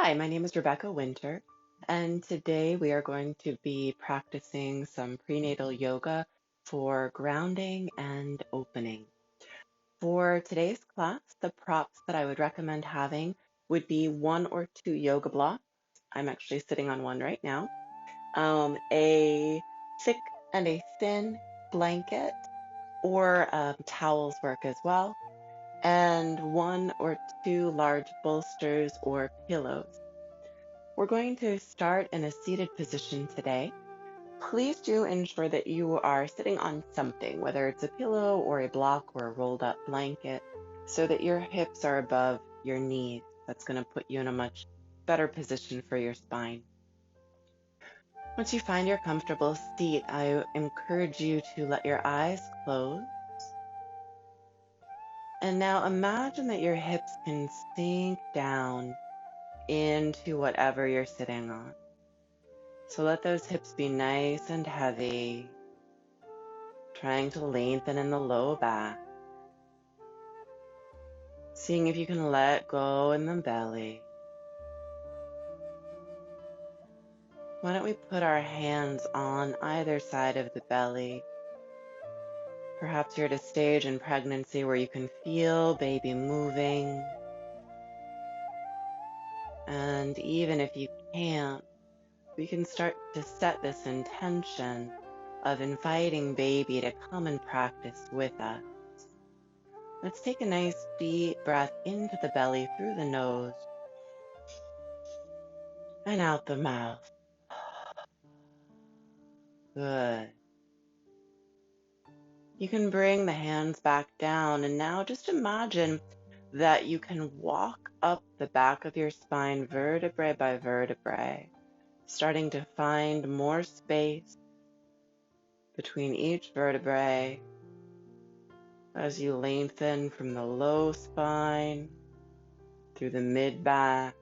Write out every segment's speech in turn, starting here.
Hi, my name is Rebecca Winter, and today we are going to be practicing some prenatal yoga for grounding and opening. For today's class, the props that I would recommend having would be one or two yoga blocks. I'm actually sitting on one right now. A thick and a thin blanket or towels work as well, and one or two large bolsters or pillows. We're going to start in a seated position today. Please do ensure that you are sitting on something, whether it's a pillow or a block or a rolled up blanket, so that your hips are above your knees. That's going to put you in a much better position for your spine. Once you find your comfortable seat, I encourage you to let your eyes close. And now imagine that your hips can sink down into whatever you're sitting on. So let those hips be nice and heavy, trying to lengthen in the low back. Seeing if you can let go in the belly. Why don't we put our hands on either side of the belly? Perhaps you're at a stage in pregnancy where you can feel baby moving. And even if you can't, we can start to set this intention of inviting baby to come and practice with us. Let's take a nice deep breath into the belly through the nose and out the mouth. Good. You can bring the hands back down, and now just imagine that you can walk up the back of your spine vertebrae by vertebrae, starting to find more space between each vertebrae as you lengthen from the low spine through the mid back,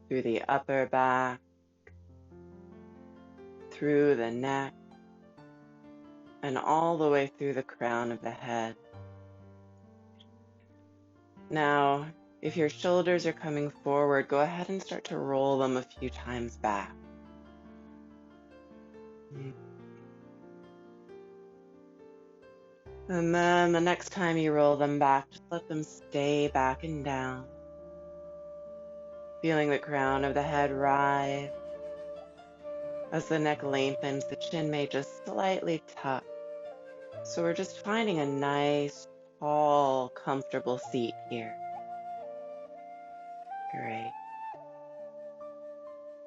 through the upper back, through the neck, and all the way through the crown of the head. Now, if your shoulders are coming forward, go ahead and start to roll them a few times back. And then the next time you roll them back, just let them stay back and down. Feeling the crown of the head rise. As the neck lengthens, the chin may just slightly tuck. So we're just finding a nice, tall, comfortable seat here. Great.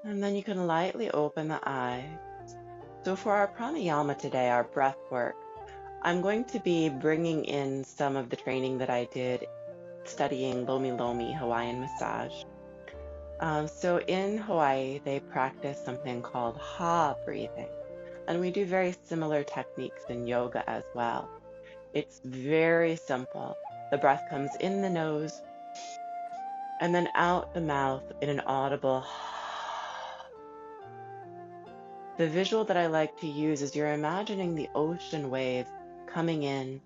And then you can lightly open the eyes. So for our pranayama today, our breath work, I'm going to be bringing in some of the training that I did studying Lomi Lomi Hawaiian massage. So in Hawaii, they practice something called ha breathing, and we do very similar techniques in yoga as well. It's very simple. The breath comes in the nose and then out the mouth in an audible The visual that I like to use is you're imagining the ocean waves coming in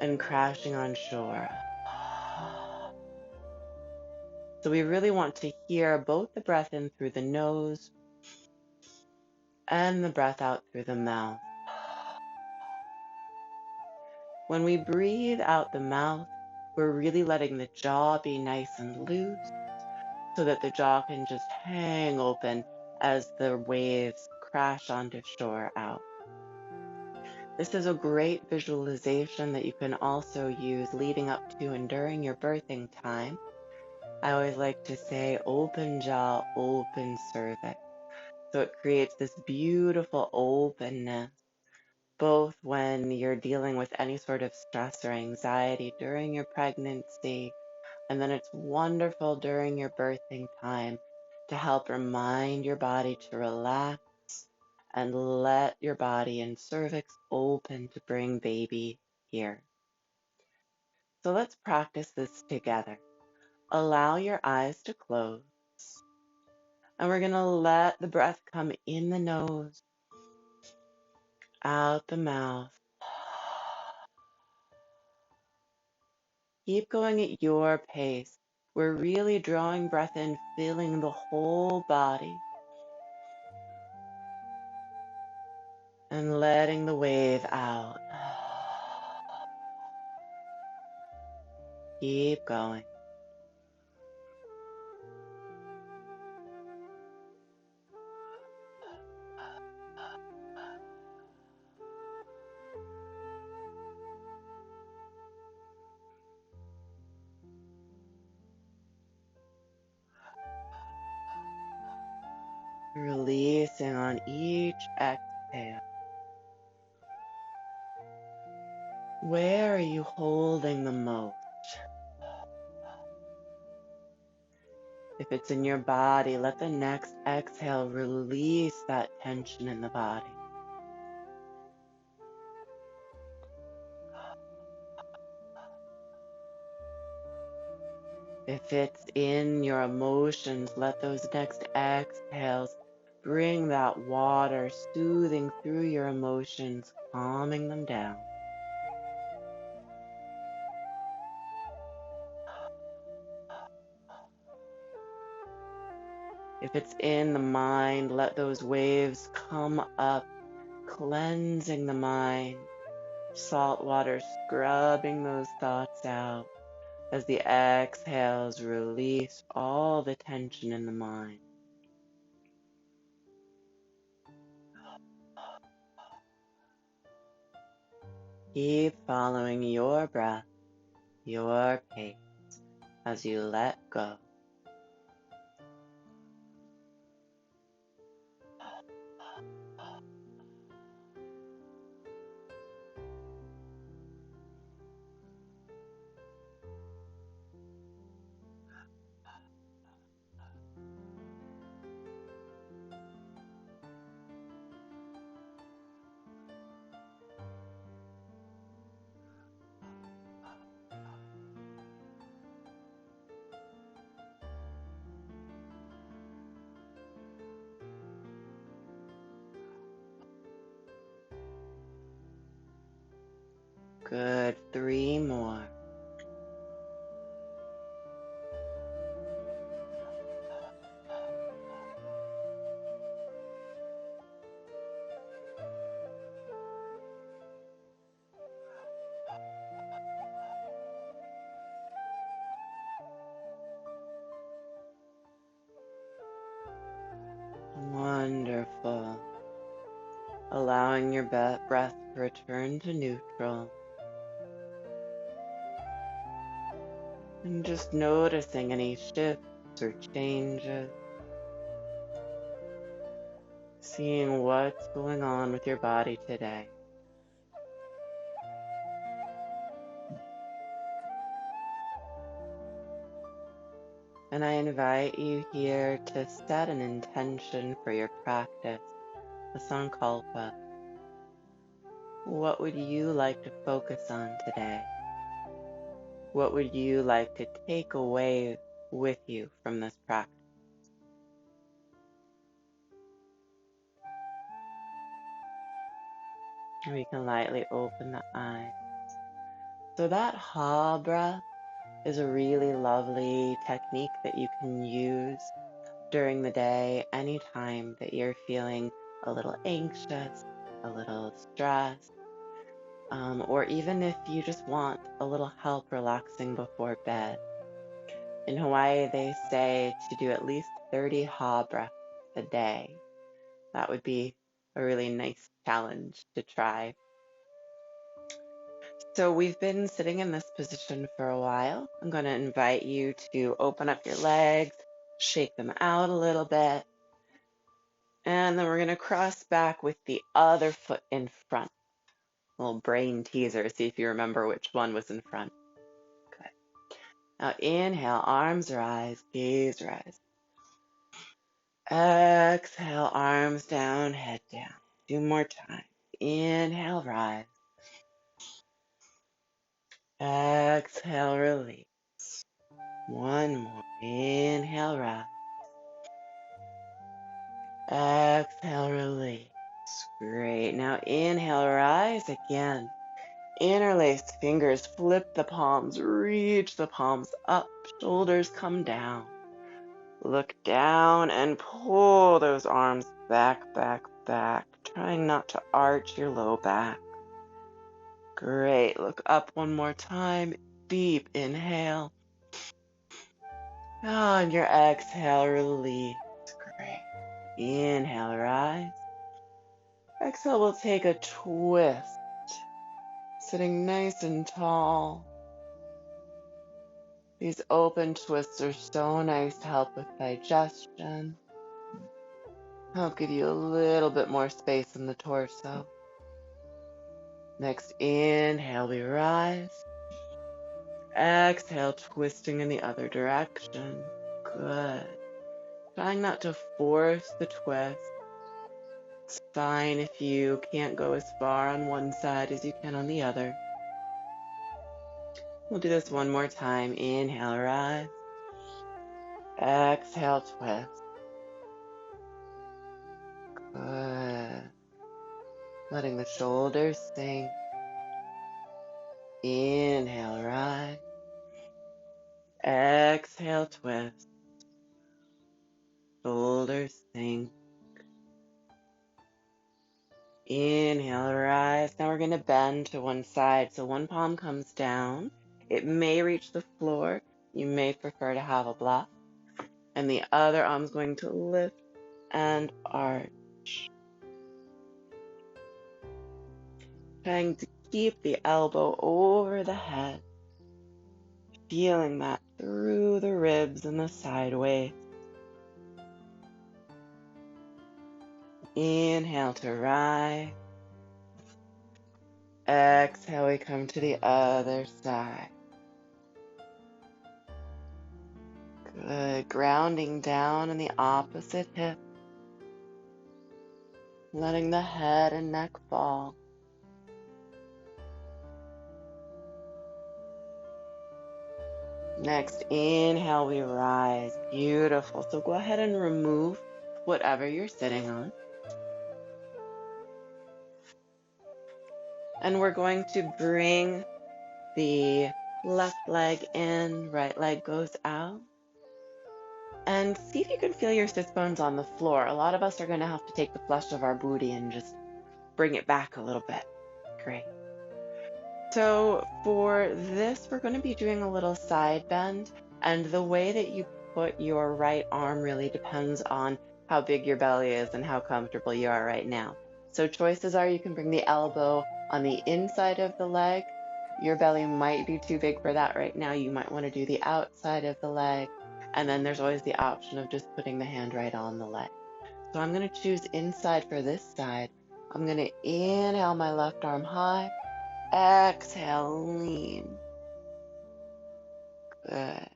and crashing on shore. So we really want to hear both the breath in through the nose and the breath out through the mouth. When we breathe out the mouth, we're really letting the jaw be nice and loose so that the jaw can just hang open as the waves crash onto shore out. This is a great visualization that you can also use leading up to and during your birthing time. I always like to say open jaw, open cervix. So it creates this beautiful openness, both when you're dealing with any sort of stress or anxiety during your pregnancy, and then it's wonderful during your birthing time to help remind your body to relax and let your body and cervix open to bring baby here. So let's practice this together. Allow your eyes to close. And we're going to let the breath come in the nose, out the mouth. Keep going at your pace, We're really drawing breath in, filling the whole body, and letting the wave out. Keep going. Releasing on each exhale. Where are you holding the most? If it's in your body, let the next exhale release that tension in the body. If it's in your emotions, let those next exhales bring that water soothing through your emotions, calming them down. If it's in the mind, let those waves come up, cleansing the mind. Salt water scrubbing those thoughts out as the exhales release all the tension in the mind. Keep following your breath, your pace, as you let go. Good, 3 more. Wonderful. Allowing your breath to return to neutral. And just noticing any shifts or changes. Seeing what's going on with your body today. And I invite you here to set an intention for your practice, a sankalpa. What would you like to focus on today? What would you like to take away with you from this practice? We can lightly open the eyes. So that ha breath is a really lovely technique that you can use during the day, anytime that you're feeling a little anxious, a little stressed, or even if you just want a little help relaxing before bed. In Hawaii, they say to do at least 30 ha breaths a day. That would be a really nice challenge to try. So we've been sitting in this position for a while. I'm going to invite you to open up your legs, shake them out a little bit, and then we're going to cross back with the other foot in front. A little brain teaser, see if you remember which one was in front. Good. Now inhale, arms rise, gaze rise. Exhale, arms down, head down. 2 more times. Inhale, rise. Exhale, release. 1 more. Inhale, rise. Exhale, release. Great. Now inhale, rise again. Interlace fingers, flip the palms, reach the palms up, shoulders come down. Look down and pull those arms back, back, back, trying not to arch your low back. Great. Look up one more time. Deep inhale. On your exhale, release. Great. Inhale, rise. Exhale, we'll take a twist. Sitting nice and tall. These open twists are so nice to help with digestion. Help give you a little bit more space in the torso. Next inhale, we rise. Exhale, twisting in the other direction. Good. Trying not to force the twist. It's fine if you can't go as far on one side as you can on the other. We'll do this one more time. Inhale, rise. Exhale, twist. Good. Letting the shoulders sink. Inhale, rise. Exhale, twist. Shoulders sink. Inhale, rise. Now we're going to bend to one side. So one palm comes down. It may reach the floor. You may prefer to have a block. And the other arm's going to lift and arch. Trying to keep the elbow over the head. Feeling that through the ribs and the sideways. Inhale to rise. Exhale, we come to the other side. Good. Grounding down in the opposite hip. Letting the head and neck fall. Next, inhale, we rise. Beautiful. So go ahead and remove whatever you're sitting on. And we're going to bring the left leg in, right leg goes out. And see if you can feel your sits bones on the floor. A lot of us are going to have to take the flesh of our booty and just bring it back a little bit. Great. So for this, we're going to be doing a little side bend. And the way that you put your right arm really depends on how big your belly is and how comfortable you are right now. So choices are you can bring the elbow on the inside of the leg. Your belly might be too big for that right now. You might want to do the outside of the leg. And then there's always the option of just putting the hand right on the leg. So I'm going to choose inside for this side. I'm going to inhale my left arm high. Exhale, lean. Good.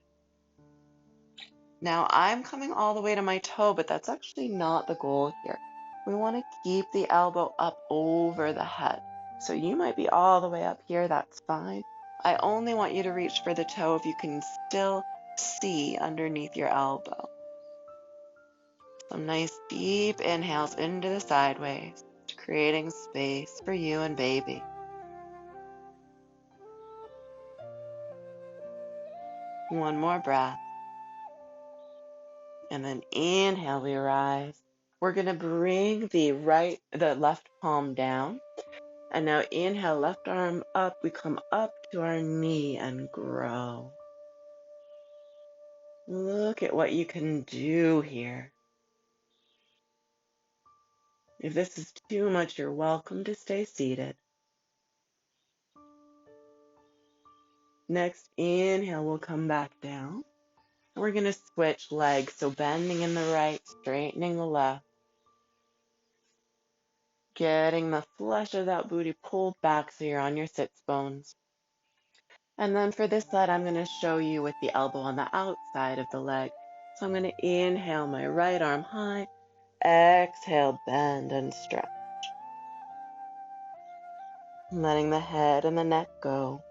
Now I'm coming all the way to my toe, but that's actually not the goal here. We want to keep the elbow up over the head. So you might be all the way up here, that's fine. I only want you to reach for the toe if you can still see underneath your elbow. Some nice deep inhales into the sideways, creating space for you and baby. One more breath. And then inhale, we rise. We're going to bring the left palm down. And now inhale, left arm up. We come up to our knee and grow. Look at what you can do here. If this is too much, you're welcome to stay seated. Next, inhale, we'll come back down. We're going to switch legs. So bending in the right, straightening the left. Getting the flesh of that booty pulled back so you're on your sits bones. And then for this side, I'm going to show you with the elbow on the outside of the leg. So I'm going to inhale my right arm high. Exhale, bend and stretch. Letting the head and the neck go.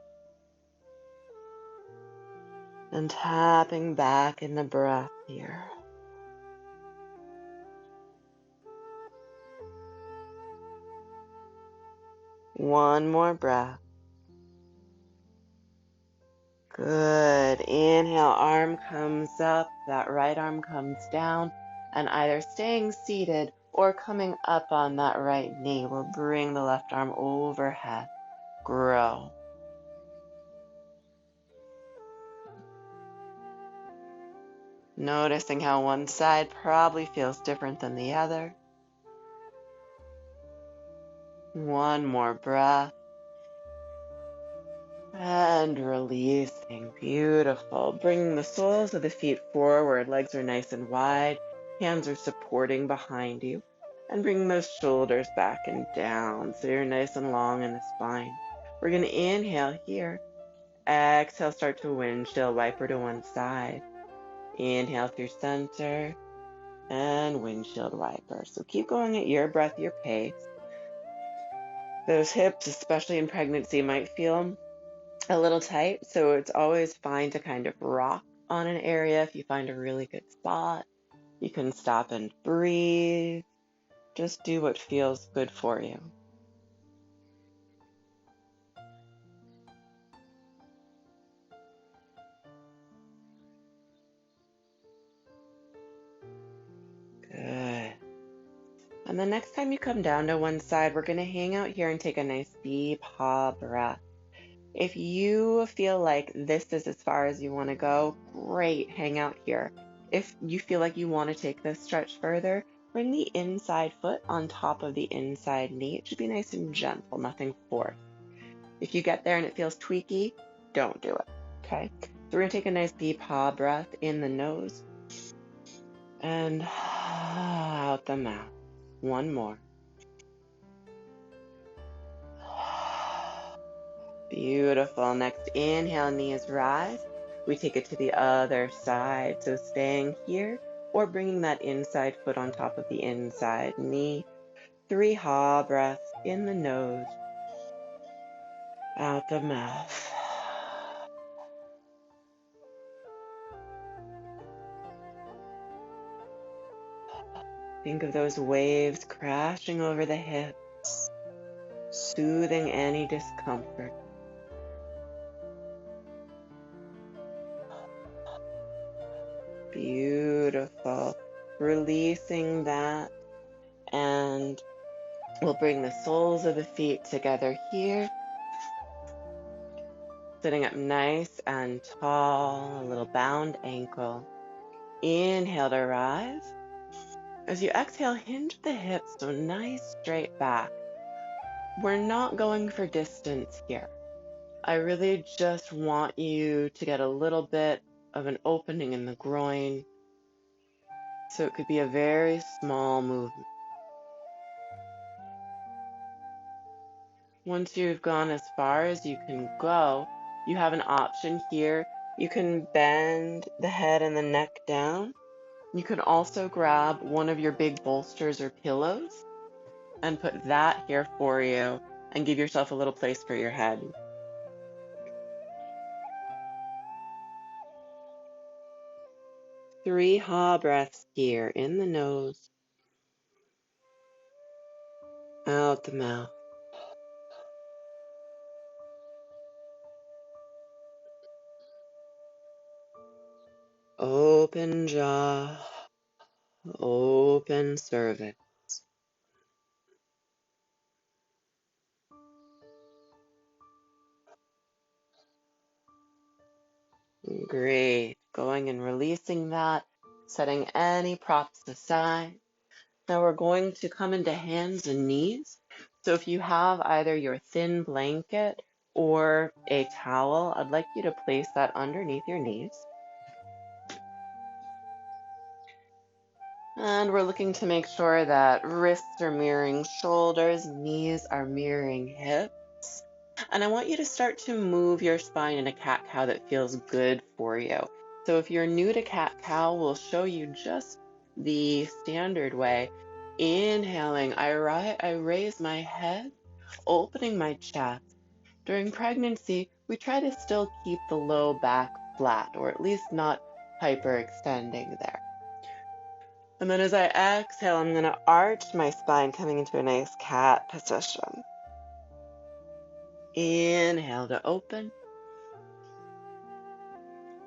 And tapping back in the breath here. One more breath. Good. Inhale, arm comes up, that right arm comes down, and either staying seated or coming up on that right knee will bring the left arm overhead. Grow. Noticing how one side probably feels different than the other. One more breath. And releasing. Beautiful. Bringing the soles of the feet forward. Legs are nice and wide. Hands are supporting behind you. And bring those shoulders back and down so you're nice and long in the spine. We're going to inhale here. Exhale, start to windshield wiper to one side. Inhale through center and windshield wiper. So keep going at your breath, your pace. Those hips, especially in pregnancy, might feel a little tight, so it's always fine to kind of rock on an area. If you find a really good spot, you can stop and breathe. Just do what feels good for you. Good. And the next time you come down to one side, we're going to hang out here and take a nice deep ha breath. If you feel like this is as far as you want to go, great, hang out here. If you feel like you want to take this stretch further, bring the inside foot on top of the inside knee. It should be nice and gentle, nothing forced. If you get there and it feels tweaky, don't do it, okay? So we're going to take a nice deep ha breath in the nose and out the mouth. One more. Beautiful. Next, inhale, knees rise. We take it to the other side. So staying here or bringing that inside foot on top of the inside knee. 3 ha breaths in the nose, out the mouth. Think of those waves crashing over the hips, soothing any discomfort. Beautiful. Releasing that, and we'll bring the soles of the feet together here. Sitting up nice and tall, a little bound ankle. Inhale to rise. As you exhale, hinge the hips so nice straight back. We're not going for distance here. I really just want you to get a little bit of an opening in the groin. So it could be a very small movement. Once you've gone as far as you can go, you have an option here. You can bend the head and the neck down. You can also grab one of your big bolsters or pillows and put that here for you and give yourself a little place for your head. Three ha breaths here in the nose, out the mouth. Open jaw, open cervix. Great. Going and releasing that, setting any props aside. Now we're going to come into hands and knees. So if you have either your thin blanket or a towel, I'd like you to place that underneath your knees. And we're looking to make sure that wrists are mirroring shoulders, knees are mirroring hips. And I want you to start to move your spine in a cat-cow that feels good for you. So if you're new to cat-cow, we'll show you just the standard way. Inhaling, I raise my head, opening my chest. During pregnancy, we try to still keep the low back flat, or at least not hyperextending there. And then as I exhale, I'm going to arch my spine, coming into a nice cat position. Inhale to open.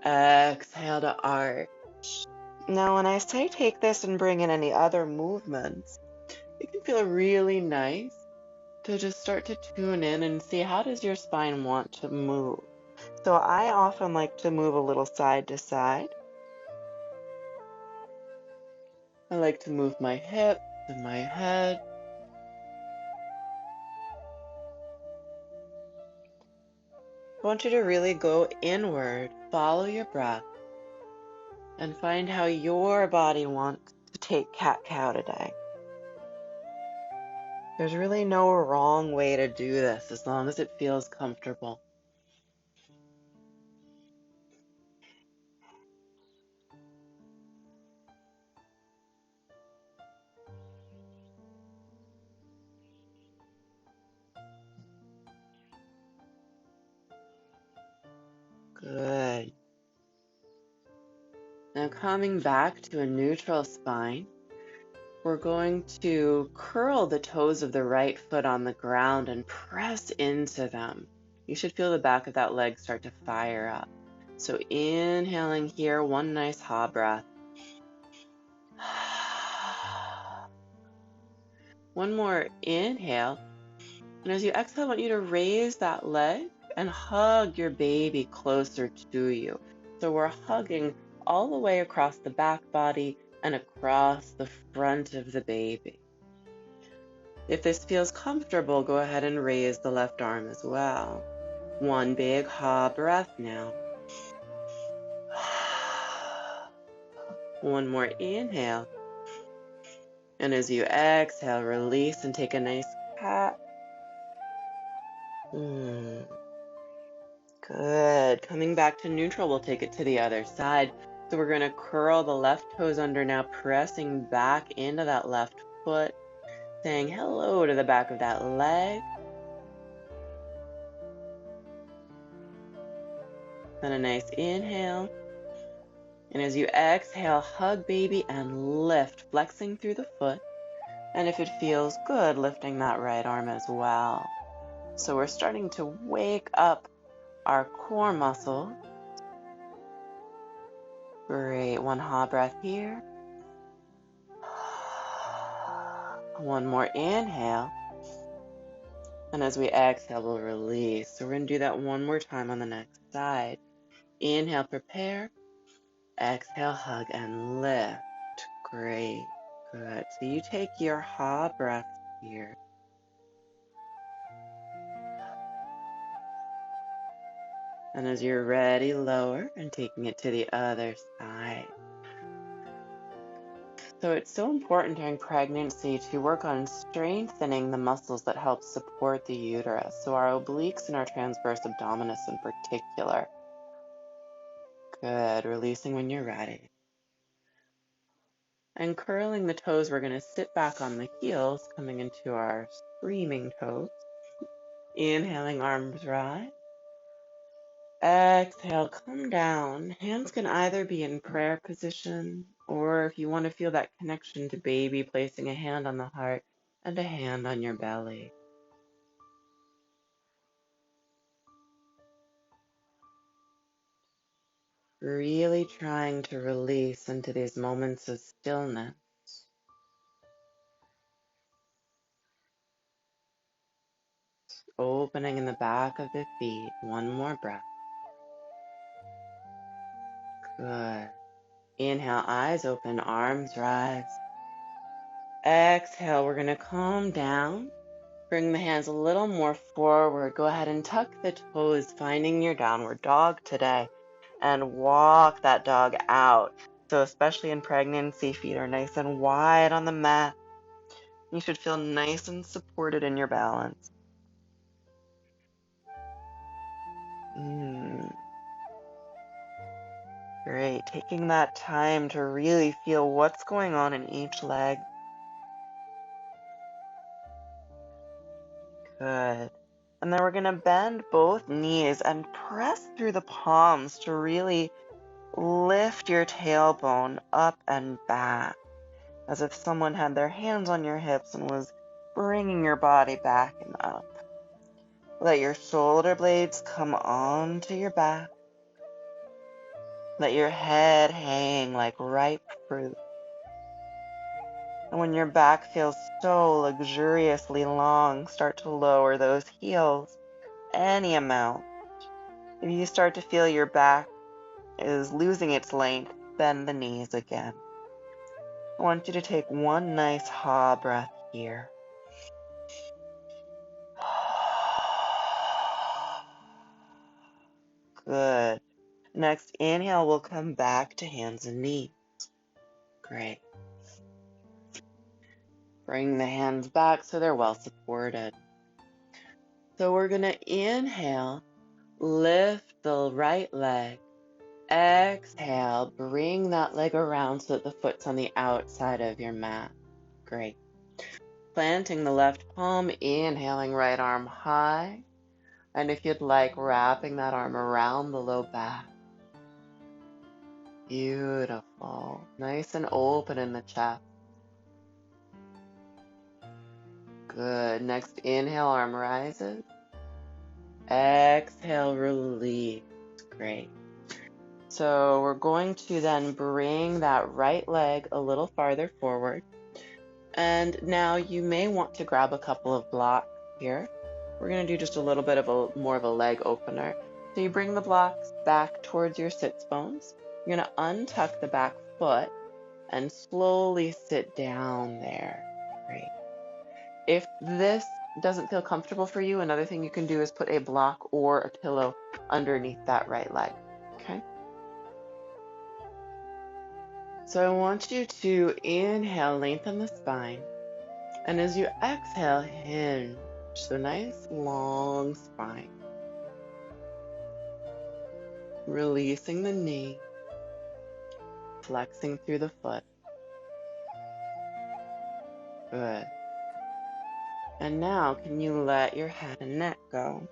Exhale to arch. Now, when I say take this and bring in any other movements, it can feel really nice to just start to tune in and see how does your spine want to move. So I often like to move a little side to side. I like to move my hips and my head. I want you to really go inward, follow your breath, and find how your body wants to take cat-cow today. There's really no wrong way to do this as long as it feels comfortable. Good. Now coming back to a neutral spine, we're going to curl the toes of the right foot on the ground and press into them. You should feel the back of that leg start to fire up. So inhaling here, one nice ha breath. One more inhale. And as you exhale, I want you to raise that leg and hug your baby closer to you. So we're hugging all the way across the back body and across the front of the baby. If this feels comfortable, go ahead and raise the left arm as well. One big ha breath now. One more inhale. And as you exhale, release and take a nice cat. Good. Coming back to neutral, we'll take it to the other side. So we're going to curl the left toes under now, pressing back into that left foot, saying hello to the back of that leg. Then a nice inhale. And as you exhale, hug baby and lift, flexing through the foot. And if it feels good, lifting that right arm as well. So we're starting to wake up our core muscle. Great. One ha breath here. One more inhale. And as we exhale, we'll release. So we're going to do that one more time on the next side. Inhale, prepare. Exhale, hug and lift. Great. Good. So you take your ha breath here. And as you're ready, lower and taking it to the other side. So it's so important during pregnancy to work on strengthening the muscles that help support the uterus. So our obliques and our transverse abdominis in particular. Good. Releasing when you're ready. And curling the toes, we're going to sit back on the heels, coming into our screaming toes. Inhaling, arms rise. Exhale, come down. Hands can either be in prayer position, or if you want to feel that connection to baby, placing a hand on the heart and a hand on your belly. Really trying to release into these moments of stillness. Opening in the back of the feet. One more breath. Good. Inhale, eyes open, arms rise. Exhale, we're going to calm down. Bring the hands a little more forward. Go ahead and tuck the toes, finding your downward dog today. And walk that dog out. So especially in pregnancy, feet are nice and wide on the mat. You should feel nice and supported in your balance. Great. Taking that time to really feel what's going on in each leg. Good. And then we're going to bend both knees and press through the palms to really lift your tailbone up and back, as if someone had their hands on your hips and was bringing your body back and up. Let your shoulder blades come onto your back. Let your head hang like ripe fruit. And when your back feels so luxuriously long, start to lower those heels any amount. If you start to feel your back is losing its length, bend the knees again. I want you to take one nice ha breath here. Good. Next inhale, we'll come back to hands and knees. Great. Bring the hands back so they're well supported. So we're going to inhale, lift the right leg. Exhale, bring that leg around so that the foot's on the outside of your mat. Great. Planting the left palm, inhaling right arm high. And if you'd like, wrapping that arm around the low back. Beautiful. Nice and open in the chest. Good. Next inhale, arm rises. Exhale, release. Great. So we're going to then bring that right leg a little farther forward. And now you may want to grab a couple of blocks here. We're going to do just a little bit of more of a leg opener. So you bring the blocks back towards your sits bones. You're going to untuck the back foot and slowly sit down there. Great. If this doesn't feel comfortable for you, another thing you can do is put a block or a pillow underneath that right leg. Okay? So I want you to inhale, lengthen the spine. And as you exhale, hinge. So nice long spine. Releasing the knee. Flexing through the foot. Good. And now can you let your head and neck go?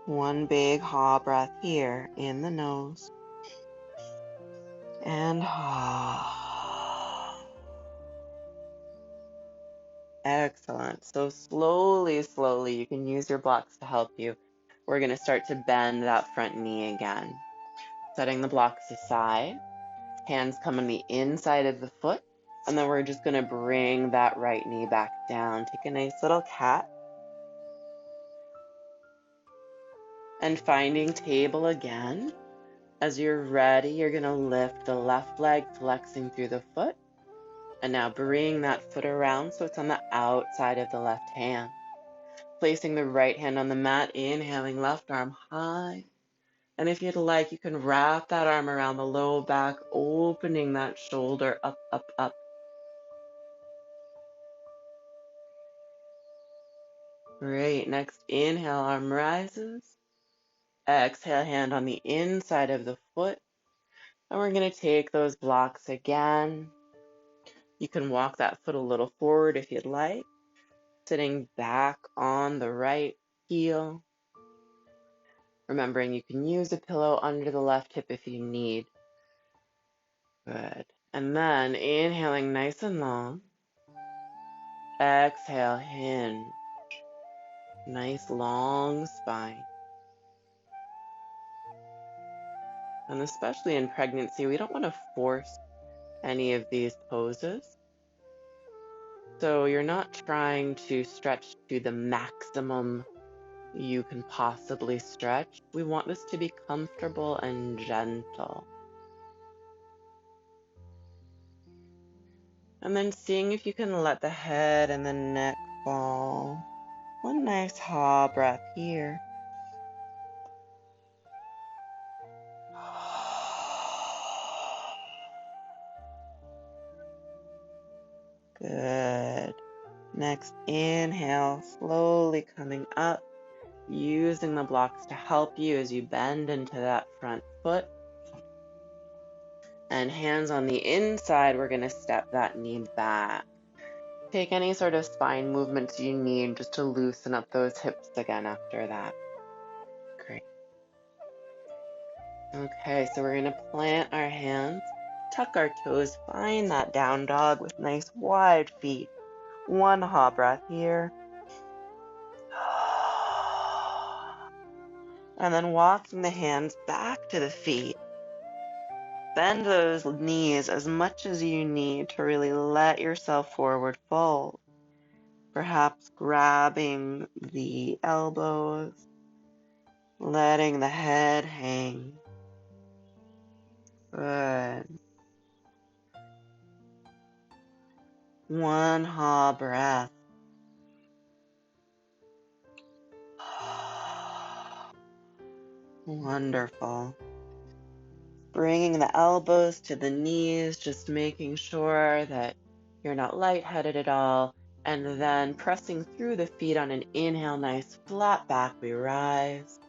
One big ha breath here in the nose. And ha. Excellent. So slowly, slowly, you can use your blocks to help you. We're going to start to bend that front knee again. Setting the blocks aside. Hands come on the inside of the foot. And then we're just going to bring that right knee back down. Take a nice little cat. And finding table again. As you're ready, you're going to lift the left leg, flexing through the foot. And now bring that foot around so it's on the outside of the left hand. Placing the right hand on the mat, inhaling left arm high. And if you'd like, you can wrap that arm around the low back, opening that shoulder up, up, up. Great. Next, inhale, arm rises. Exhale, hand on the inside of the foot. And we're going to take those blocks again. You can walk that foot a little forward if you'd like. Sitting back on the right heel. Remembering you can use a pillow under the left hip if you need. Good. And then inhaling nice and long. Exhale, hinge. Nice long spine. And especially in pregnancy, we don't want to force any of these poses. So you're not trying to stretch to the maximum you can possibly stretch. We want this to be comfortable and gentle. And then seeing if you can let the head and the neck fall. One nice ha breath here. Good. Next, inhale, slowly coming up, using the blocks to help you as you bend into that front foot. And hands on the inside, we're going to step that knee back. Take any sort of spine movements you need just to loosen up those hips again after that. Great. Okay, so we're going to plant our hands, tuck our toes, find that down dog with nice wide feet. One ha breath here. And then walking the hands back to the feet. Bend those knees as much as you need to really let yourself forward fold. Perhaps grabbing the elbows, letting the head hang. Good. One ha breath. Wonderful. Bringing the elbows to the knees, just making sure that you're not lightheaded at all. And then pressing through the feet on an inhale, nice flat back, we rise.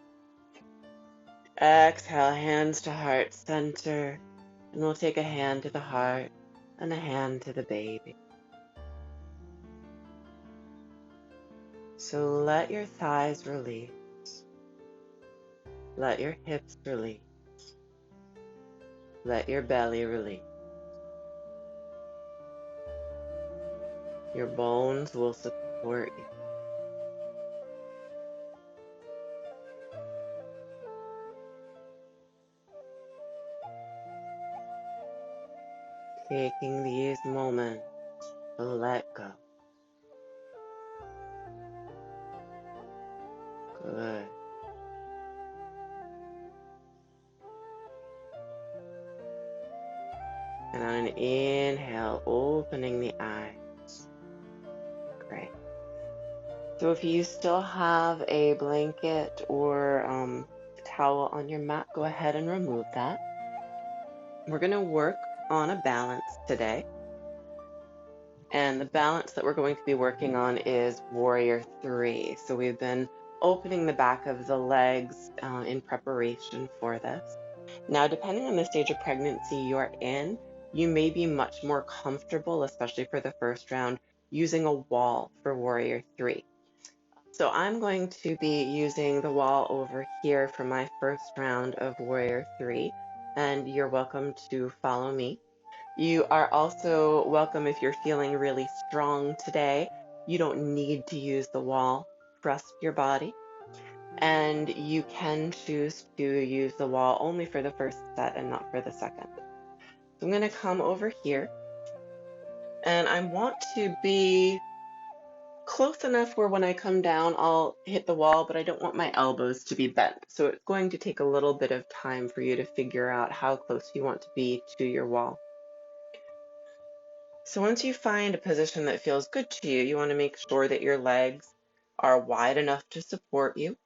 Exhale, hands to heart center. And we'll take a hand to the heart and a hand to the baby. So let your thighs release. Let your hips release. Let your belly release. Your bones will support you. Taking these moments to let go. Good. And on an inhale, opening the eyes. Great. So if you still have a blanket or a towel on your mat, go ahead and remove that. We're going to work on a balance today. And the balance that we're going to be working on is Warrior 3. So we've been opening the back of the legs in preparation for this. Now, depending on the stage of pregnancy you're in, you may be much more comfortable, especially for the first round, using a wall for Warrior 3. So I'm going to be using the wall over here for my first round of Warrior 3, and you're welcome to follow me. You are also welcome if you're feeling really strong today. You don't need to use the wall. Trust your body. And you can choose to use the wall only for the first set and not for the second. So I'm going to come over here. And I want to be close enough where when I come down, I'll hit the wall, but I don't want my elbows to be bent. So it's going to take a little bit of time for you to figure out how close you want to be to your wall. So once you find a position that feels good to you, you want to make sure that your legs are wide enough to support you.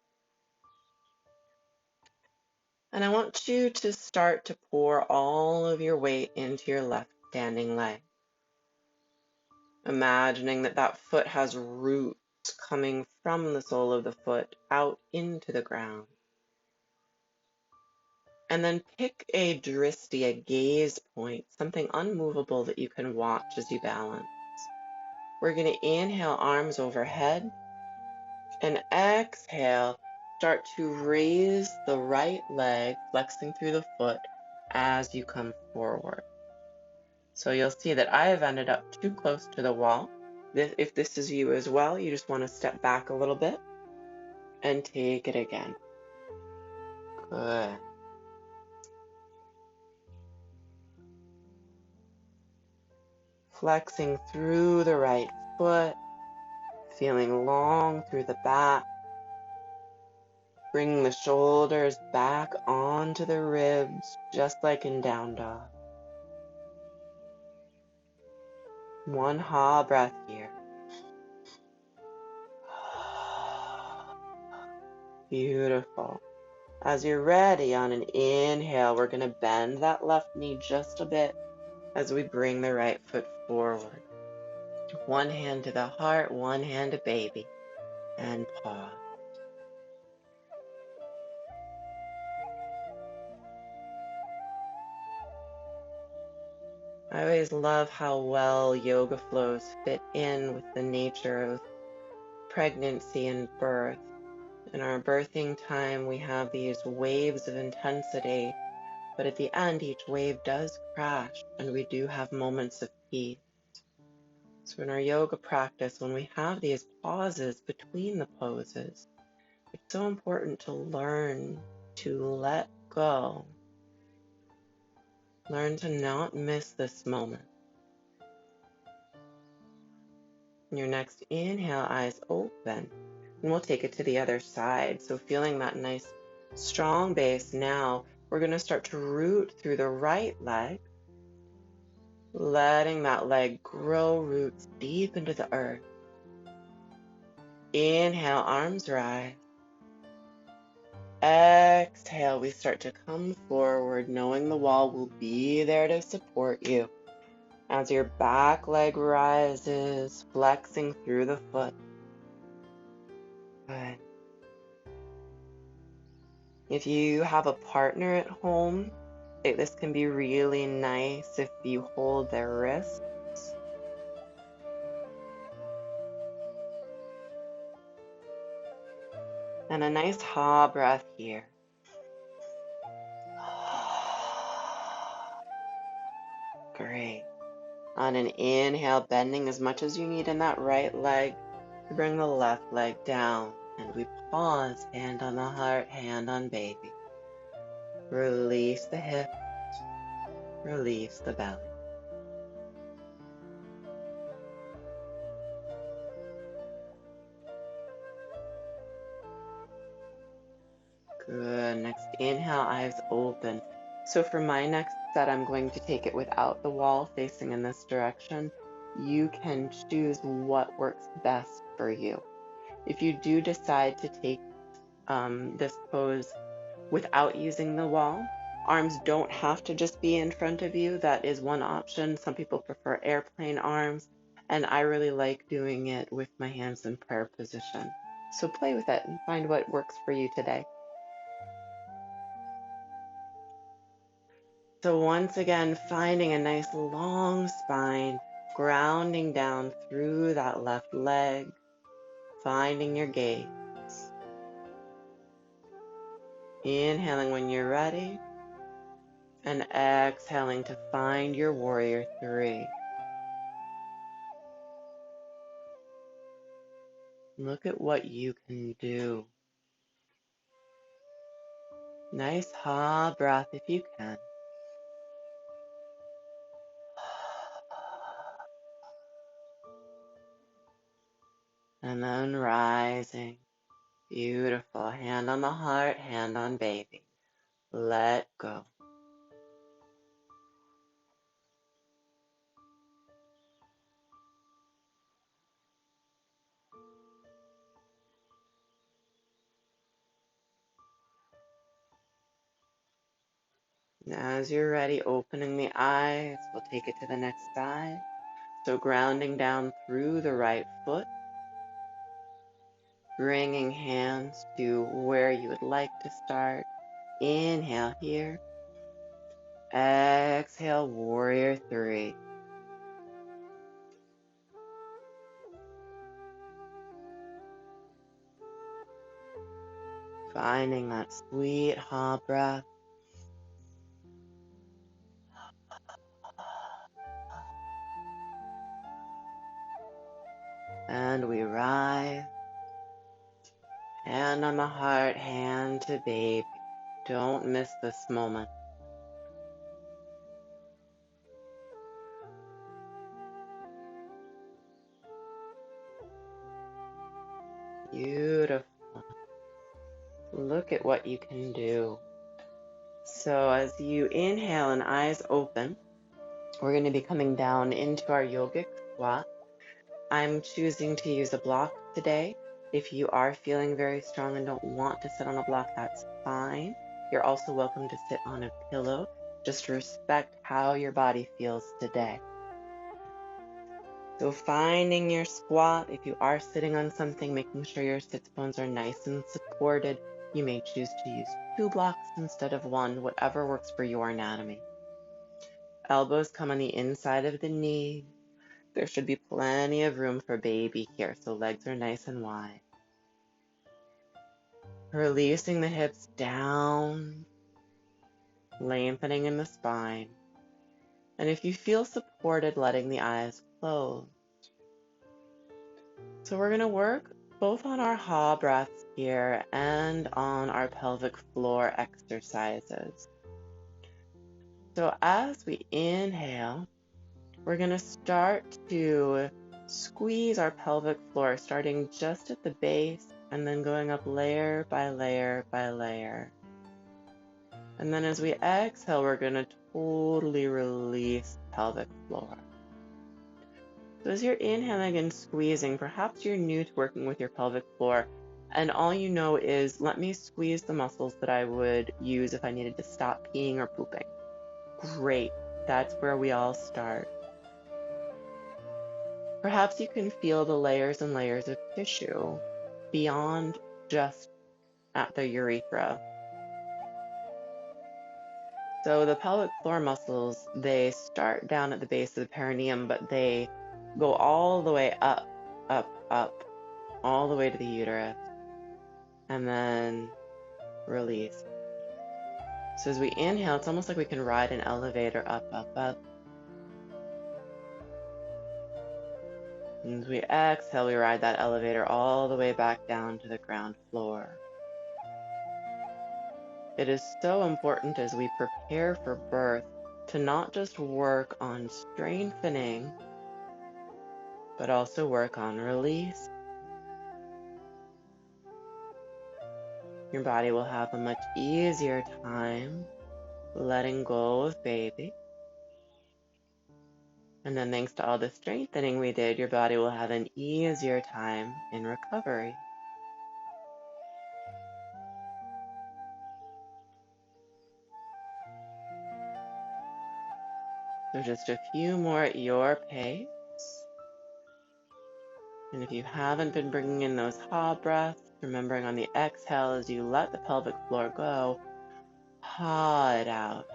And I want you to start to pour all of your weight into your left standing leg. Imagining that that foot has roots coming from the sole of the foot out into the ground. And then pick a drishti, a gaze point, something unmovable that you can watch as you balance. We're going to inhale, arms overhead, and exhale, start to raise the right leg, flexing through the foot as you come forward. So you'll see that I have ended up too close to the wall. If this is you as well, you just want to step back a little bit and take it again. Good. Flexing through the right foot, feeling long through the back. Bringing the shoulders back onto the ribs, just like in down dog. One ha breath here. Beautiful. As you're ready, on an inhale, we're going to bend that left knee just a bit as we bring the right foot forward. One hand to the heart, one hand to baby, and pause. I always love how well yoga flows fit in with the nature of pregnancy and birth. In our birthing time, we have these waves of intensity, but at the end, each wave does crash, and we do have moments of peace. So in our yoga practice, when we have these pauses between the poses, it So important to learn to let go. Learn to not miss this moment. Your next inhale, eyes open, and we'll take it to the other side. So feeling that nice strong base now, we're going to start to root through the right leg, letting that leg grow roots deep into the earth. Inhale, arms rise. Exhale, we start to come forward, knowing the wall will be there to support you. As your back leg rises, flexing through the foot. Good. If you have a partner at home, this can be really nice if you hold their wrists. And a nice ha breath here. Great. On an inhale, bending as much as you need in that right leg to bring the left leg down. And we pause, hand on the heart, hand on baby. Release the hips, release the belly. Good. Next inhale, eyes open. So for my next set, I'm going to take it without the wall facing in this direction. You can choose what works best for you. If you do decide to take this pose without using the wall, arms don't have to just be in front of you. That is one option. Some people prefer airplane arms, and I really like doing it with my hands in prayer position. So play with it and find what works for you today. So once again, finding a nice long spine, grounding down through that left leg, finding your gaze. Inhaling when you're ready, and exhaling to find your warrior three. Look at what you can do. Nice ha breath if you can. And then rising. Beautiful. Hand on the heart, hand on baby. Let go. And as you're ready, opening the eyes, we'll take it to the next side. So grounding down through the right foot, bringing hands to where you would like to start. Inhale here. Exhale, warrior three. Finding that sweet ha breath. And we rise. Hand on the heart, hand to baby. Don't miss this moment. Beautiful. Look at what you can do. So as you inhale and eyes open, we're going to be coming down into our yogic squat. I'm choosing to use a block today. If you are feeling very strong and don't want to sit on a block, that's fine. You're also welcome to sit on a pillow. Just respect how your body feels today. So finding your squat, if you are sitting on something, making sure your sits bones are nice and supported. You may choose to use 2 blocks instead of 1, whatever works for your anatomy. Elbows come on the inside of the knee. There should be plenty of room for baby here, so legs are nice and wide. Releasing the hips down, lengthening in the spine. And if you feel supported, letting the eyes close. So we're going to work both on our ha breaths here and on our pelvic floor exercises. So as we inhale, we're going to start to squeeze our pelvic floor, starting just at the base and then going up layer by layer by layer. And then as we exhale, we're going to totally release the pelvic floor. So as you're inhaling and squeezing, perhaps you're new to working with your pelvic floor, and all you know is, let me squeeze the muscles that I would use if I needed to stop peeing or pooping. Great, that's where we all start. Perhaps you can feel the layers and layers of tissue beyond just at the urethra. So the pelvic floor muscles, they start down at the base of the perineum, but they go all the way up, up, up, all the way to the uterus, and then release. So as we inhale, it's almost like we can ride an elevator up, up, up. And as we exhale, we ride that elevator all the way back down to the ground floor. It is so important as we prepare for birth to not just work on strengthening, but also work on release. Your body will have a much easier time letting go of baby. And then thanks to all the strengthening we did, your body will have an easier time in recovery. So just a few more at your pace. And if you haven't been bringing in those ha breaths, remembering on the exhale as you let the pelvic floor go, ha it out.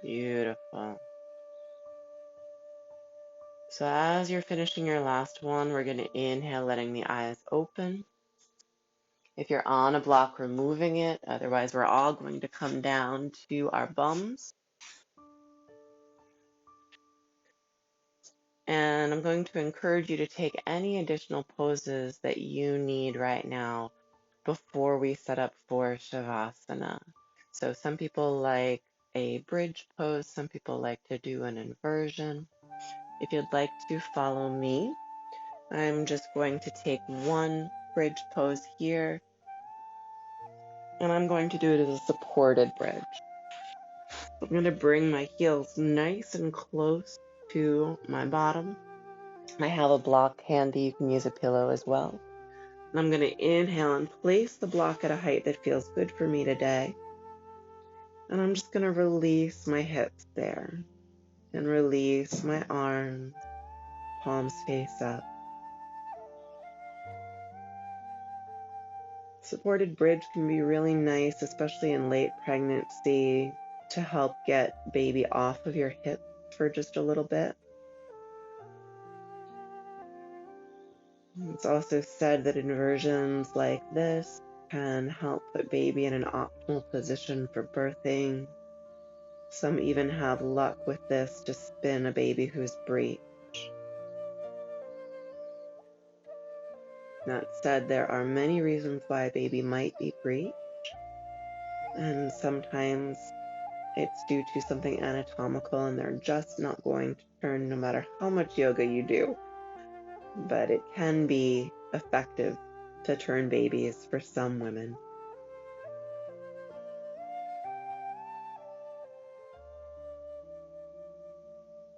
Beautiful. So as you're finishing your last one, we're going to inhale, letting the eyes open. If you're on a block, removing it. Otherwise, we're all going to come down to our bums. And I'm going to encourage you to take any additional poses that you need right now before we set up for Shavasana. So some people like a bridge pose, some people like to do an inversion. If you'd like to follow me, I'm just going to take one bridge pose here, and I'm going to do it as a supported bridge. I'm going to bring my heels nice and close to my bottom. I have a block handy. You can use a pillow as well. And I'm going to inhale and place the block at a height that feels good for me today. And I'm just going to release my hips there and release my arms, palms face up. Supported bridge can be really nice, especially in late pregnancy, to help get baby off of your hips for just a little bit. It's also said that inversions like this can help put baby in an optimal position for birthing. Some even have luck with this to spin a baby who's breech. That said, there are many reasons why a baby might be breech, and sometimes it's due to something anatomical and they're just not going to turn no matter how much yoga you do. But it can be effective to turn babies for some women.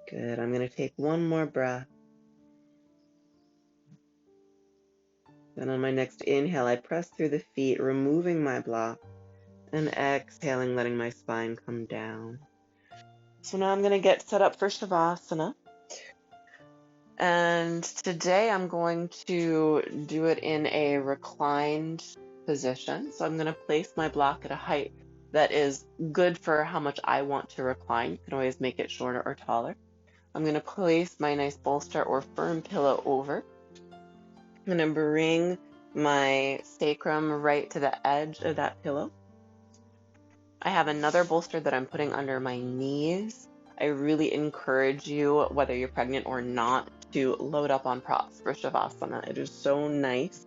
Good. I'm going to take one more breath. Then on my next inhale, I press through the feet, removing my block, and exhaling, letting my spine come down. So now I'm going to get set up for Shavasana. And today I'm going to do it in a reclined position. So I'm going to place my block at a height that is good for how much I want to recline. You can always make it shorter or taller. I'm going to place my nice bolster or firm pillow over. I'm going to bring my sacrum right to the edge of that pillow. I have another bolster that I'm putting under my knees. I really encourage you, whether you're pregnant or not, to load up on props for Shavasana. It is so nice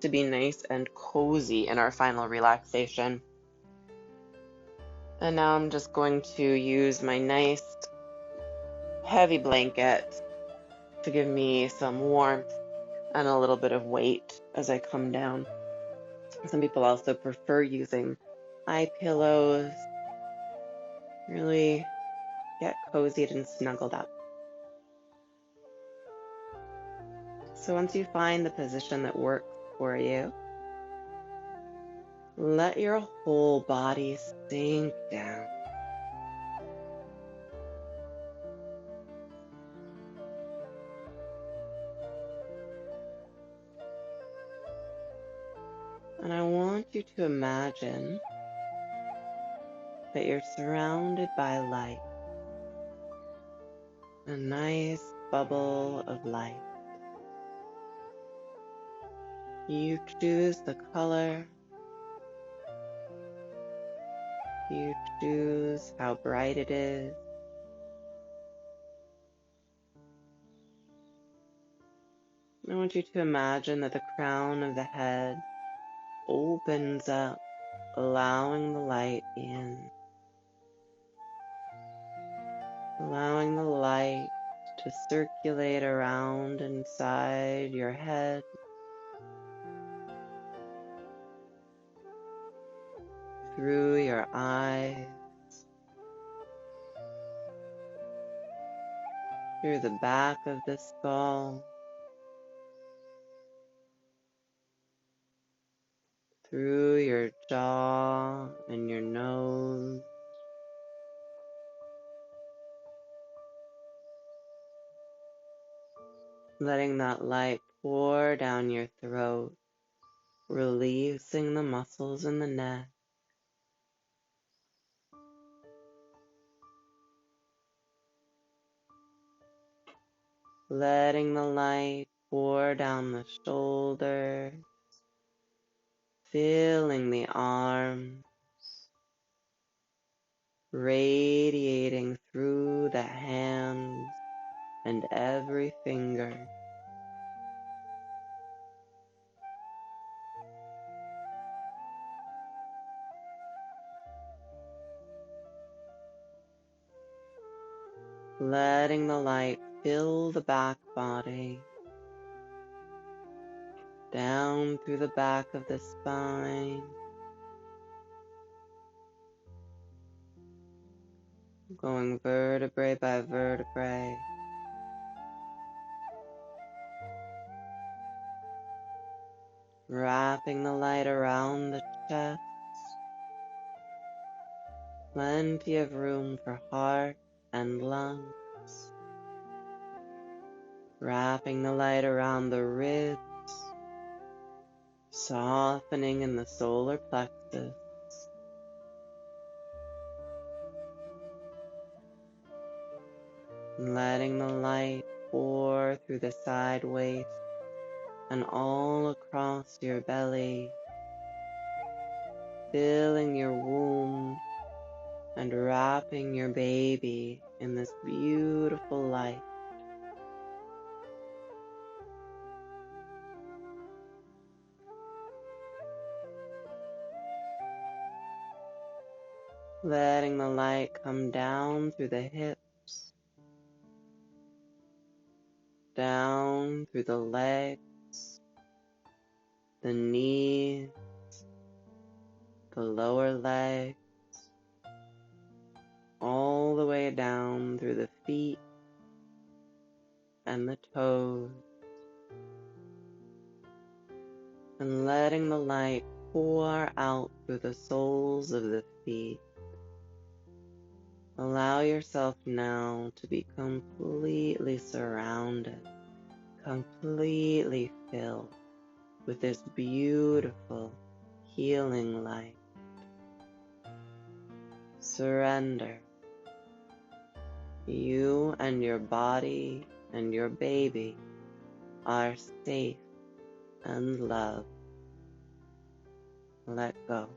to be nice and cozy in our final relaxation. And now I'm just going to use my nice heavy blanket to give me some warmth and a little bit of weight as I come down. Some people also prefer using eye pillows. Really get cozied and snuggled up. So once you find the position that works for you, let your whole body sink down. And I want you to imagine that you're surrounded by light, a nice bubble of light. You choose the color, you choose how bright it is. I want you to imagine that the crown of the head opens up, allowing the light in, allowing the light to circulate around inside your head, through your eyes, through the back of the skull, through your jaw and your nose, letting that light pour down your throat, releasing the muscles in the neck, letting the light pour down the shoulders, filling the arms, radiating through the hands and every finger. Letting the light fill the back body, down through the back of the spine, going vertebrae by vertebrae, wrapping the light around the chest, plenty of room for heart and lungs, wrapping the light around the ribs, softening in the solar plexus, letting the light pour through the side waist and all across your belly, filling your womb and wrapping your baby in this beautiful light. Letting the light come down through the hips, down through the legs, the knees, the lower legs, all the way down through the feet and the toes, and letting the light pour out through the soles of the feet. Allow yourself now to be completely surrounded, completely filled with this beautiful healing light. Surrender. You and your body and your baby are safe and love. Let go.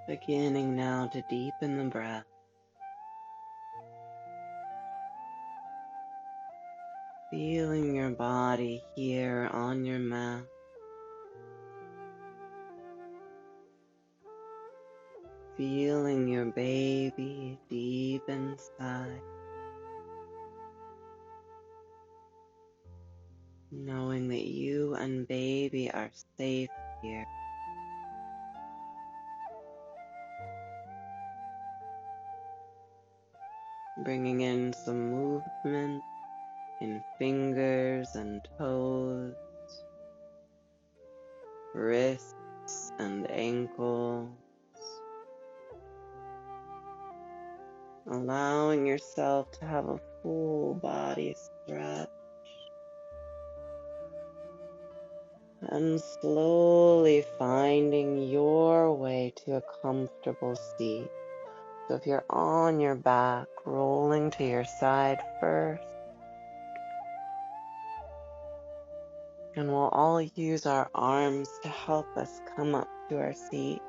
Beginning now to deepen the breath. Feeling your body here on your mat. Feeling your baby deep inside. Knowing that you and baby are safe here. Bringing in some movement in fingers and toes, wrists and ankles. Allowing yourself to have a full body stretch. And slowly finding your way to a comfortable seat. So if you're on your back, rolling to your side first. And we'll all use our arms to help us come up to our seat.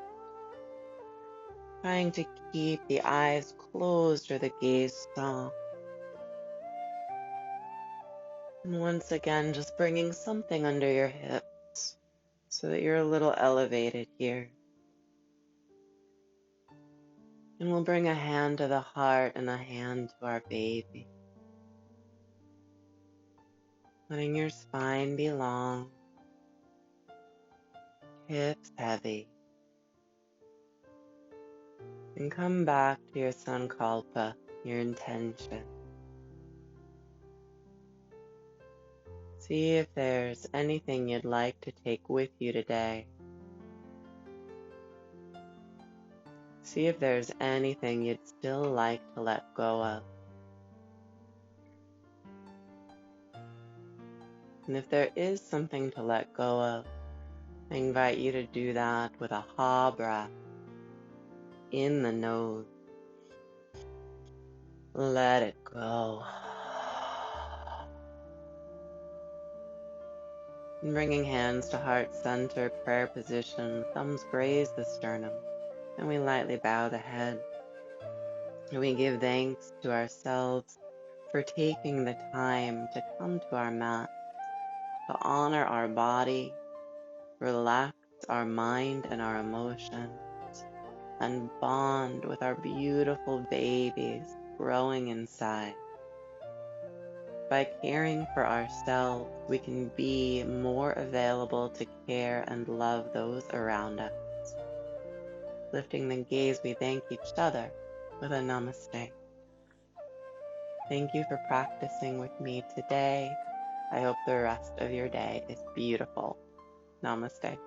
Trying to keep the eyes closed or the gaze soft. And once again, just bringing something under your hips so that you're a little elevated here. And we'll bring a hand to the heart and a hand to our baby. Letting your spine be long, hips heavy. And come back to your sankalpa, your intention. See if there's anything you'd like to take with you today. See if there's anything you'd still like to let go of. And if there is something to let go of, I invite you to do that with a ha breath in the nose. Let it go. And bringing hands to heart center, prayer position, thumbs graze the sternum, and we lightly bow the head. We give thanks to ourselves for taking the time to come to our mat, to honor our body, relax our mind and our emotions, and bond with our beautiful babies growing inside. By caring for ourselves, we can be more available to care and love those around us. Lifting the gaze, we thank each other with a namaste. Thank you for practicing with me today. I hope the rest of your day is beautiful. Namaste.